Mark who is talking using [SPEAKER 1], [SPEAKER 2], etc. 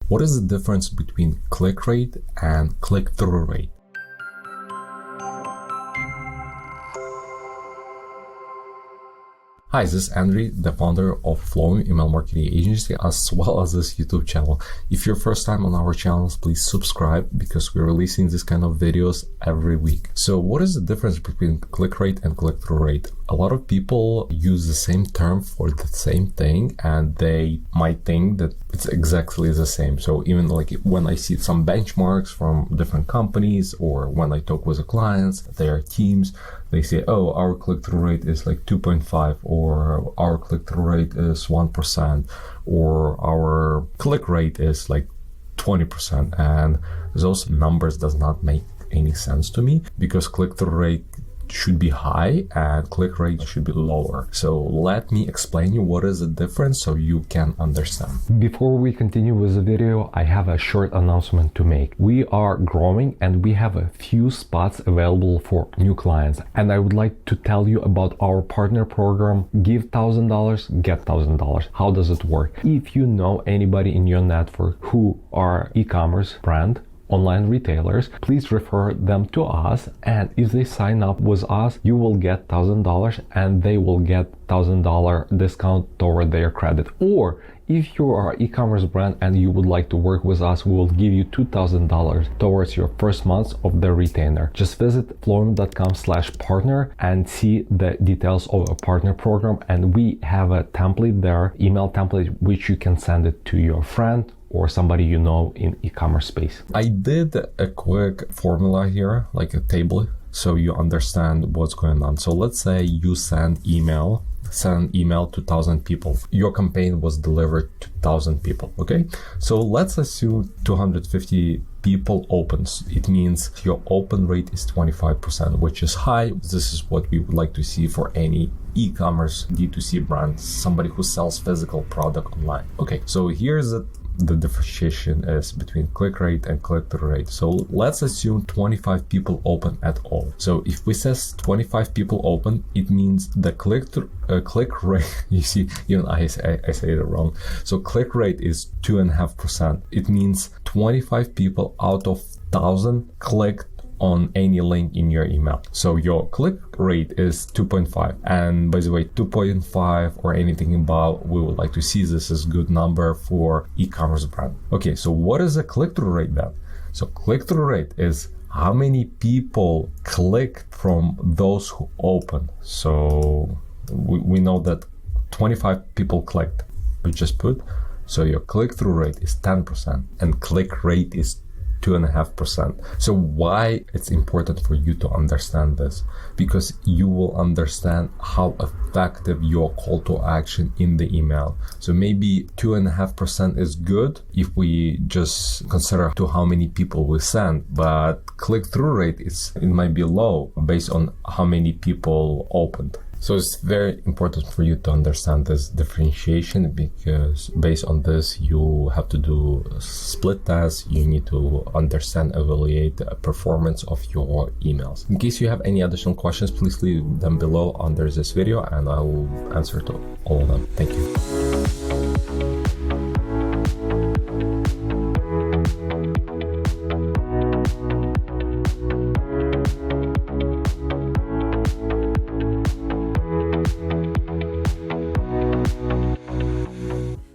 [SPEAKER 1] What is the difference between click rate and click-through rate? Hi, this is Andrew, the founder of Flowium email marketing agency, as well as this YouTube channel. If you're first time on our channels, please subscribe because we're releasing this kind of videos every week. So what is the difference between click rate and click-through rate? A lot of people use the same term for the same thing and they might think that it's exactly the same. So even like when I see some benchmarks from different companies or when I talk with the clients, their teams, they say, oh, our click-through rate is like 2.5 or our click-through rate is 1% or our click rate is like 20%. And those numbers does not make any sense to me because click-through rate should be high and click rate should be lower. So let me explain you what is the difference so you can understand.
[SPEAKER 2] Before we continue with the video, I have a short announcement to make. We are growing and we have a few spots available for new clients. And I would like to tell you about our partner program, Give $1,000, Get $1,000. How does it work? If you know anybody in your network who are e-commerce brand, online retailers, please refer them to us, and if they sign up with us, you will get $1,000 and they will get $1,000 discount toward their credit. Or if you are an e-commerce brand and you would like to work with us, we will give you $2,000 towards your first month of the retainer. Just visit flowium.com/partner and see the details of a partner program, and we have a template there, email template, which you can send it to your friend or somebody you know in e-commerce space.
[SPEAKER 1] I did a quick formula here, like a table, so you understand what's going on. So let's say you send email to 1,000 people. Your campaign was delivered to 1,000 people, okay? So let's assume 250 people opens. It means your open rate is 25%, which is high. This is what we would like to see for any e-commerce D2C brand, somebody who sells physical product online. Okay, so here's the differentiation is between click rate and click-through rate. So let's assume 25 people open at all. So if we says 25 people open, it means the click rate, you see, even I say it wrong. So click rate is 2.5%. It means 25 people out of 1,000 clicked on any link in your email. So your click rate is 2.5. And by the way, 2.5 or anything above, we would like to see this as good number for e-commerce brand. Okay, so what is a click-through rate then? So click-through rate is how many people click from those who open. So we know that 25 people clicked, we just put. So your click-through rate is 10% and click rate is 2.5%. So why it's important for you to understand this? Because you will understand how effective your call to action in the email. So maybe 2.5% is good if we just consider to how many people we send, but click-through rate it might be low based on how many people opened. So it's very important for you to understand this differentiation, because based on this, you have to do split tests. You need to understand, evaluate the performance of your emails. In case you have any additional questions, please leave them below under this video and I will answer to all of them. Thank you.